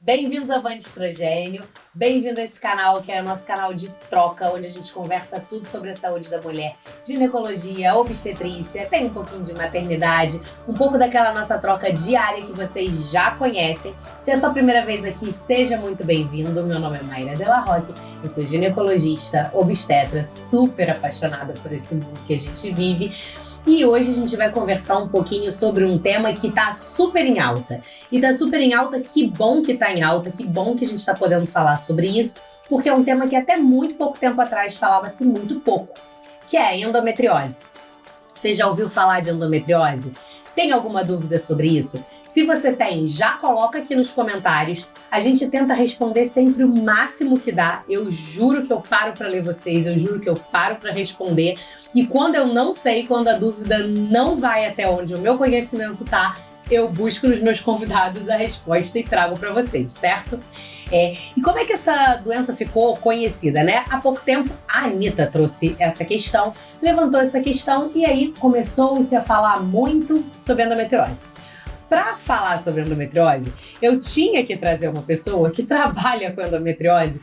Bem-vindos ao Band Estrogênio, bem-vindo a esse canal que é o nosso canal de troca, onde a gente conversa tudo sobre a saúde da mulher, ginecologia, obstetrícia, tem um pouquinho de maternidade, um pouco daquela nossa troca diária que vocês já conhecem. Se é a sua primeira vez aqui, seja muito bem-vindo. Meu nome é Mayra Della Rocque, eu sou ginecologista, obstetra, super apaixonada por esse mundo que a gente vive. E hoje a gente vai conversar um pouquinho sobre um tema que tá super em alta. E tá super em alta, que bom que tá em alta, que bom que a gente tá podendo falar sobre isso, porque é um tema que até muito pouco tempo atrás falava-se muito pouco, que é a endometriose. Você já ouviu falar de endometriose? Tem alguma dúvida sobre isso? Se você tem, já coloca aqui nos comentários. A gente tenta responder sempre o máximo que dá. Eu juro que eu paro para ler vocês, eu juro que eu paro para responder. E quando eu não sei, quando a dúvida não vai até onde o meu conhecimento tá, eu busco nos meus convidados a resposta e trago para vocês, certo? E como é que essa doença ficou conhecida, né? Há pouco tempo, a Anitta trouxe essa questão, levantou essa questão e aí começou-se a falar muito sobre endometriose. Para falar sobre endometriose, eu tinha que trazer uma pessoa que trabalha com endometriose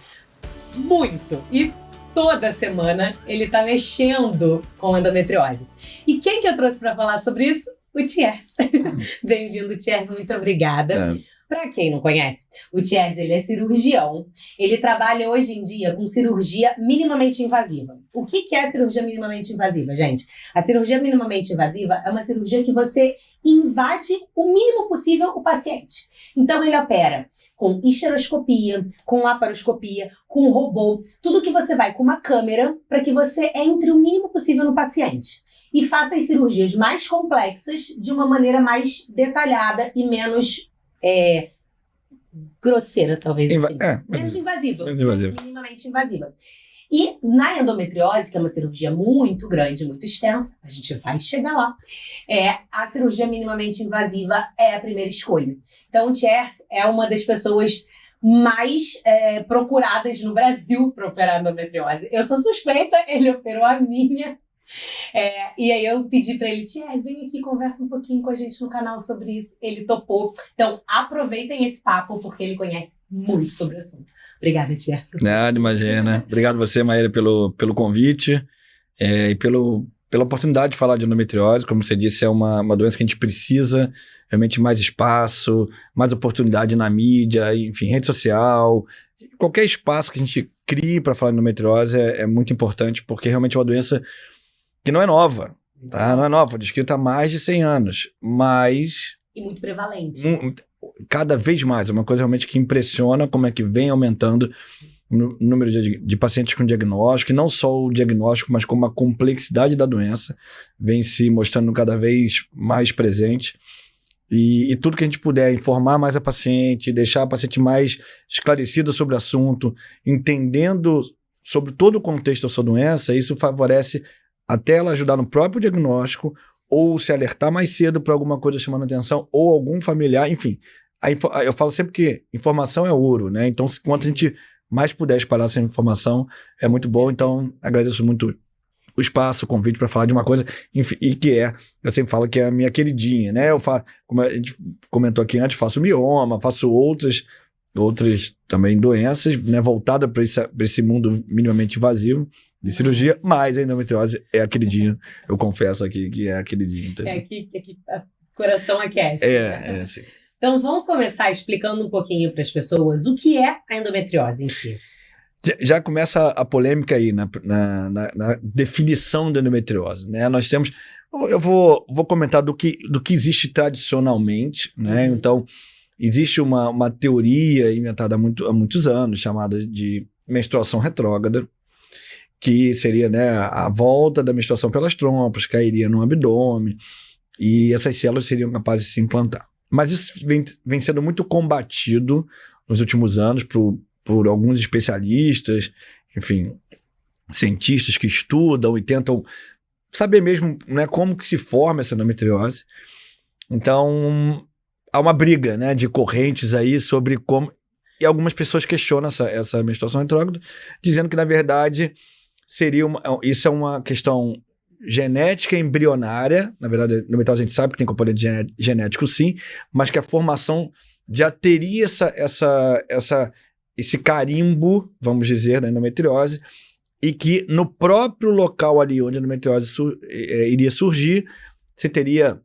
muito e toda semana ele tá mexendo com endometriose. E quem que eu trouxe para falar sobre isso? O Thiers. Bem-vindo, Thiers, muito obrigada. Para quem não conhece, o Thiers, ele é cirurgião. Ele trabalha hoje em dia com cirurgia minimamente invasiva. O que é cirurgia minimamente invasiva, gente? A cirurgia minimamente invasiva é uma cirurgia que você invade o mínimo possível o paciente. Então ele opera com histeroscopia, com laparoscopia, com robô, tudo que você vai com uma câmera para que você entre o mínimo possível no paciente e faça as cirurgias mais complexas de uma maneira mais detalhada e menos grosseira, talvez. Menos invasiva. Minimamente invasiva. E na endometriose, que é uma cirurgia muito grande, muito extensa, a gente vai chegar lá, a cirurgia minimamente invasiva é a primeira escolha. Então o Thiers é uma das pessoas mais procuradas no Brasil para operar endometriose. Eu sou suspeita, ele operou a minha. E aí eu pedi pra ele, Thiers, vem aqui, conversa um pouquinho com a gente no canal sobre isso. Ele topou. Então aproveitem esse papo, porque ele conhece muito sobre o assunto. Obrigada, Thiers. Nada, imagina. Obrigado você, Mayra, pelo convite e pela oportunidade de falar de endometriose. Como você disse, é uma doença que a gente precisa realmente mais espaço, mais oportunidade na mídia, enfim, rede social. Qualquer espaço que a gente crie para falar de endometriose é muito importante, porque realmente é uma doença que não é nova, tá? Não é nova, descrita há mais de 100 anos, mas... E muito prevalente. Cada vez mais, é uma coisa realmente que impressiona como é que vem aumentando o número de pacientes com diagnóstico, e não só o diagnóstico, mas como a complexidade da doença vem se mostrando cada vez mais presente. E tudo que a gente puder informar mais a paciente, deixar a paciente mais esclarecida sobre o assunto, entendendo sobre todo o contexto da sua doença, isso favorece até ela ajudar no próprio diagnóstico, ou se alertar mais cedo para alguma coisa chamando atenção, ou algum familiar, enfim. Eu falo sempre que informação é ouro, né? Então, quanto a gente mais puder espalhar essa informação, é muito bom. Então, agradeço muito o espaço, o convite para falar de uma coisa, enfim, e que eu sempre falo que é a minha queridinha, né? Eu faço, como a gente comentou aqui antes, faço mioma, faço outras também doenças, né? Voltada para esse mundo minimamente invasivo de cirurgia, mas a endometriose é a queridinha, eu confesso aqui que é a queridinha. Então. Aqui o coração aquece. Sim. Então vamos começar explicando um pouquinho para as pessoas o que é a endometriose em si. Já começa a polêmica aí na definição da endometriose, né? Nós temos, eu vou comentar do que existe tradicionalmente, né? Então, existe uma teoria inventada há muitos anos, chamada de menstruação retrógrada, que seria, né, a volta da menstruação pelas trompas, cairia no abdômen, e essas células seriam capazes de se implantar. Mas isso vem sendo muito combatido nos últimos anos por alguns especialistas, enfim, cientistas que estudam e tentam saber mesmo, né, como que se forma essa endometriose. Então, há uma briga, né, de correntes aí sobre como... E algumas pessoas questionam essa menstruação retrógrada, dizendo que, na verdade, isso é uma questão genética embrionária. Na verdade, a endometriose a gente sabe que tem componente genético, sim, mas que a formação já teria esse carimbo, vamos dizer, da endometriose, e que no próprio local ali onde a endometriose iria surgir, você teria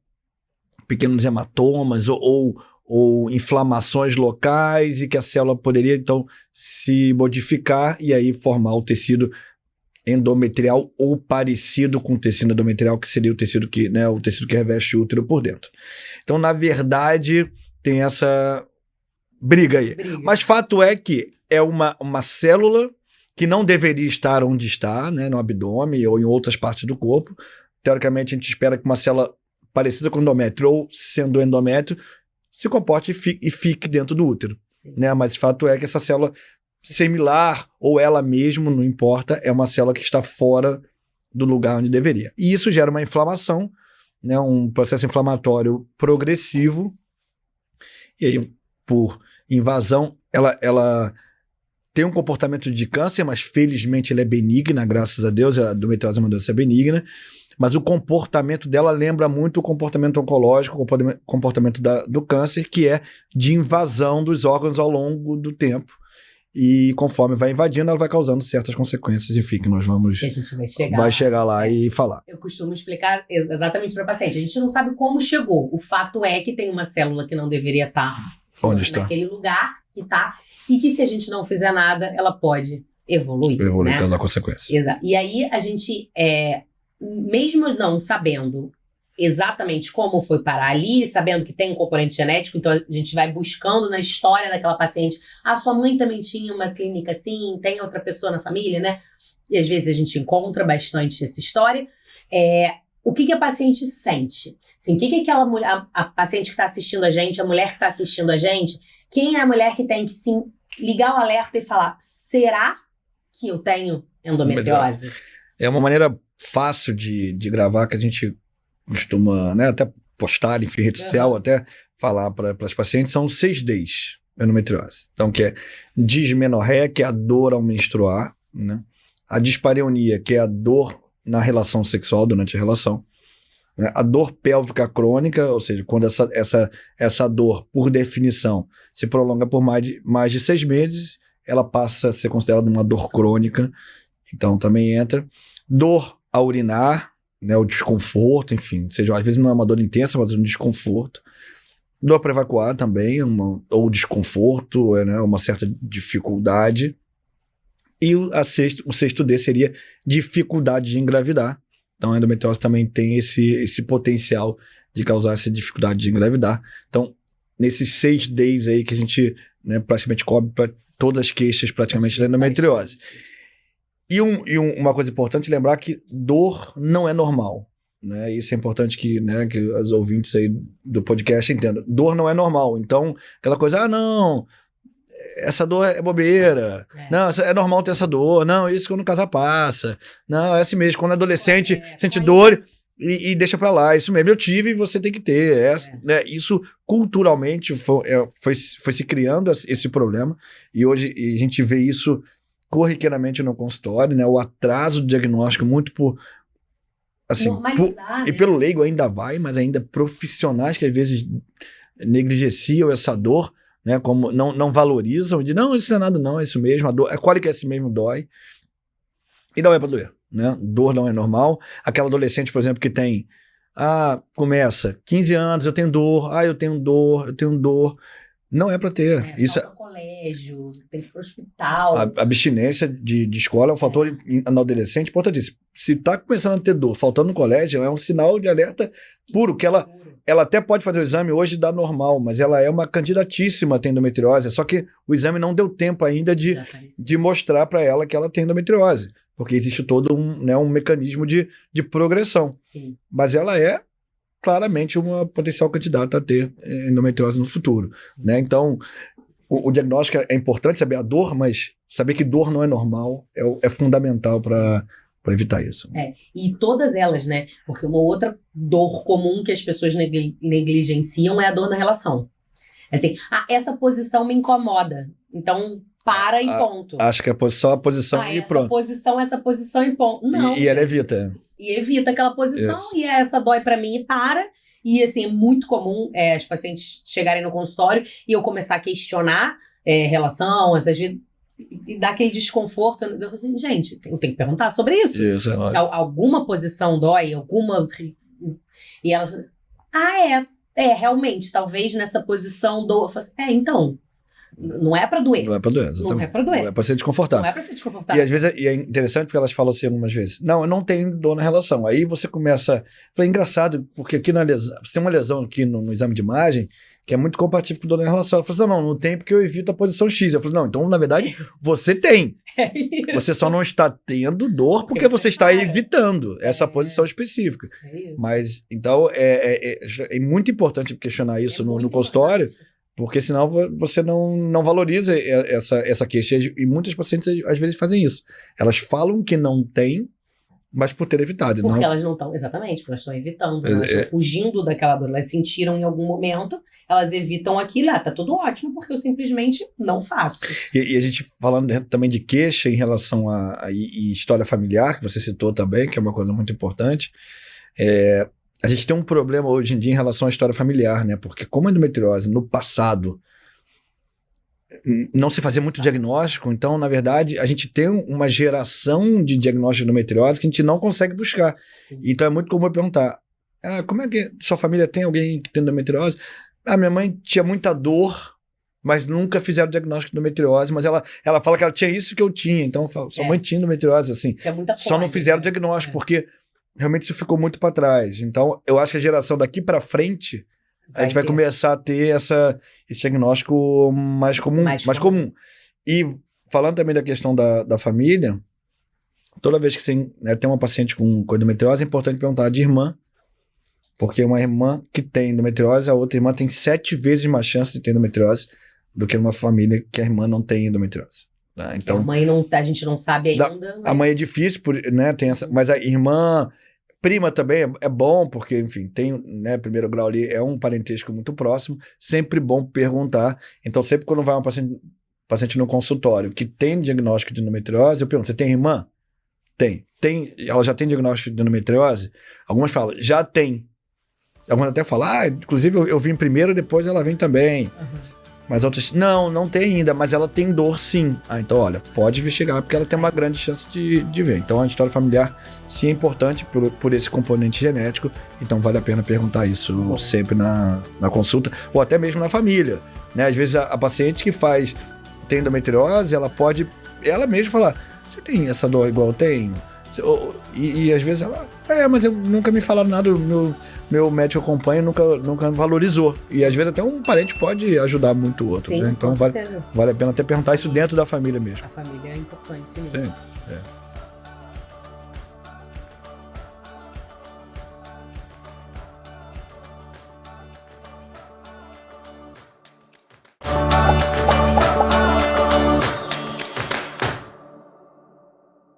pequenos hematomas ou inflamações locais e que a célula poderia, então, se modificar e aí formar o tecido endometrial ou parecido com o tecido endometrial, que seria o tecido que reveste o útero por dentro. Então, na verdade, tem essa briga aí. Mas fato é que é uma célula que não deveria estar onde está, né, no abdômen ou em outras partes do corpo. Teoricamente, a gente espera que uma célula parecida com endométrio ou sendo endométrio se comporte e fique dentro do útero. Né? Mas fato é que essa célula similar ou ela mesma, não importa, é uma célula que está fora do lugar onde deveria. E isso gera uma inflamação, né, um processo inflamatório progressivo, e aí, por invasão, ela tem um comportamento de câncer, mas felizmente ela é benigna, graças a Deus, a endometriose é uma doença benigna, mas o comportamento dela lembra muito o comportamento oncológico, o comportamento do câncer, que é de invasão dos órgãos ao longo do tempo. E conforme vai invadindo, ela vai causando certas consequências, enfim, que nós vamos... Que a gente vai chegar lá e falar. Eu costumo explicar exatamente para o paciente. A gente não sabe como chegou. O fato é que tem uma célula que não deveria estar naquele lugar que está, e que se a gente não fizer nada, ela pode evoluir. Né? Causar consequências. Exato. E aí a gente, mesmo não sabendo exatamente como foi parar ali, sabendo que tem um componente genético, então a gente vai buscando na história daquela paciente. Ah, sua mãe também tinha uma clínica assim, tem outra pessoa na família, né? E às vezes a gente encontra bastante essa história. O que a paciente sente? Assim, o que aquela mulher, a paciente que está assistindo a gente, a mulher que está assistindo a gente, quem é a mulher que tem que sim ligar o alerta e falar, será que eu tenho endometriose? É uma maneira fácil de gravar, que a gente costuma, né, até postar em rede social, até falar para as pacientes, são 6 Ds, endometriose. Então, que é dismenorreia, que é a dor ao menstruar, né? A dispareunia, que é a dor na relação sexual, durante a relação, né? A dor pélvica crônica, ou seja, quando essa dor, por definição, se prolonga por mais de 6 meses, ela passa a ser considerada uma dor crônica, então também entra. Dor a urinar, né, o desconforto, enfim, ou seja, às vezes não é uma dor intensa, mas é um desconforto. Dor para evacuar também, ou desconforto, né, uma certa dificuldade. E o 6º D seria dificuldade de engravidar. Então a endometriose também tem esse potencial de causar essa dificuldade de engravidar. Então, nesses 6 Ds aí que a gente, né, praticamente cobre para todas as queixas praticamente da endometriose. E uma coisa importante lembrar que dor não é normal, né? Isso é importante que os ouvintes aí do podcast entendam. Dor não é normal. Então, aquela coisa, não, essa dor é bobeira. Não, é normal ter essa dor. Não, isso quando casar passa. Não, é assim mesmo. Quando adolescente sente dor e deixa pra lá. Isso mesmo, eu tive e você tem que ter. Né? Isso culturalmente foi se criando esse problema. E hoje a gente vê isso corriqueiramente no consultório, né? O atraso do diagnóstico muito por... Assim, normalizar, e pelo leigo ainda vai, mas ainda profissionais que às vezes negligenciam essa dor, né? Como não valorizam, de não, isso não é nada não, é isso mesmo, a dor, é qual que é esse mesmo dói. E não é pra doer, né? Dor não é normal. Aquela adolescente, por exemplo, que tem, começa, 15 anos, eu tenho dor, eu tenho dor. Não é para ter. Isso falta colégio, tem que ir para o hospital. A abstinência de escola é um fator no adolescente importantíssimo. Se está começando a ter dor, faltando no colégio, é um sinal de alerta puro, que ela até pode fazer o exame hoje e dar normal, mas ela é uma candidatíssima a ter endometriose, só que o exame não deu tempo ainda de mostrar para ela que ela tem endometriose, porque existe todo um mecanismo de progressão. Sim. Mas ela é claramente uma potencial candidata a ter endometriose no futuro, né? Então, o diagnóstico é importante, saber a dor, mas saber que dor não é normal é fundamental para evitar isso. E todas elas, né? Porque uma outra dor comum que as pessoas negligenciam é a dor na relação. Assim, essa posição me incomoda, então para e ponto. Acho que é só a posição e pronto. Essa posição e ponto. Não, e ela evita. E evita aquela posição, e essa dói pra mim e para. E, assim, é muito comum as pacientes chegarem no consultório e eu começar a questionar relação, às vezes, e dar aquele desconforto. Eu falo assim, gente, eu tenho que perguntar sobre isso. Isso, é lógico. Alguma posição dói? Alguma... E ela realmente, talvez nessa posição doa. Eu falo assim, então... Não é pra doer. Não é pra doer, exatamente. Não é pra doer. Não é pra ser desconfortável. Não é pra ser desconfortável. E às vezes é interessante porque elas falam assim algumas vezes, não, eu não tenho dor na relação. Aí você começa... Falei, engraçado, porque aqui na lesão, você tem uma lesão aqui no exame de imagem que é muito compatível com dor na relação. Ela falou assim, não tem porque eu evito a posição X. Eu falei, não, então na verdade você tem. Você só não está tendo dor porque você está evitando essa posição específica. Mas, então, é muito importante questionar isso no consultório, porque senão você não valoriza essa queixa. E muitas pacientes às vezes fazem isso. Elas falam que não tem, mas por ter evitado. Porque elas não estão, exatamente, porque elas estão evitando, elas estão fugindo daquela dor. Elas sentiram em algum momento, elas evitam aquilo, tá tudo ótimo, porque eu simplesmente não faço. E a gente falando também de queixa em relação a história familiar, que você citou também, que é uma coisa muito importante, a gente tem um problema hoje em dia em relação à história familiar, né? Porque como a endometriose no passado não se fazia muito diagnóstico, então, na verdade, a gente tem uma geração de diagnóstico de endometriose que a gente não consegue buscar. Sim. Então é muito comum eu perguntar, como é que sua família tem alguém que tem endometriose? Minha mãe tinha muita dor, mas nunca fizeram diagnóstico de endometriose, mas ela fala que ela tinha isso que eu tinha, então eu falo, sua mãe tinha endometriose, assim, tinha muita coisa, só não fizeram diagnóstico, porque realmente isso ficou muito para trás. Então, eu acho que a geração daqui para frente, a gente vai começar a ter esse diagnóstico mais comum. E falando também da questão da família, toda vez que você tem uma paciente com endometriose, é importante perguntar de irmã, porque uma irmã que tem endometriose, a outra irmã tem 7 vezes mais chance de ter endometriose do que numa família que a irmã não tem endometriose. Tá? Então, a mãe a gente não sabe ainda. A mãe é difícil, né? Tem mas a irmã... Prima também é bom, porque, enfim, tem, né, primeiro grau ali, é um parentesco muito próximo, sempre bom perguntar. Então, sempre quando vai uma paciente no consultório que tem diagnóstico de endometriose, eu pergunto, você tem irmã? Tem. Ela já tem diagnóstico de endometriose? Algumas falam, já tem. Algumas até falam, inclusive eu vim primeiro, depois ela vem também. Mas outras, não tem ainda, mas ela tem dor sim. Então, olha, pode investigar, porque ela tem uma grande chance de ver. Então, a história familiar sim é importante por esse componente genético, então vale a pena perguntar isso sempre na consulta, ou até mesmo na família, né? Às vezes a paciente que tem endometriose, ela mesma falar, você tem essa dor igual eu tenho? E às vezes ela, mas eu nunca me falaram nada, meu médico acompanha nunca valorizou. E às vezes até um parente pode ajudar muito o outro. Sim, né? Então vale a pena até perguntar isso dentro da família mesmo. A família é importante. Sim.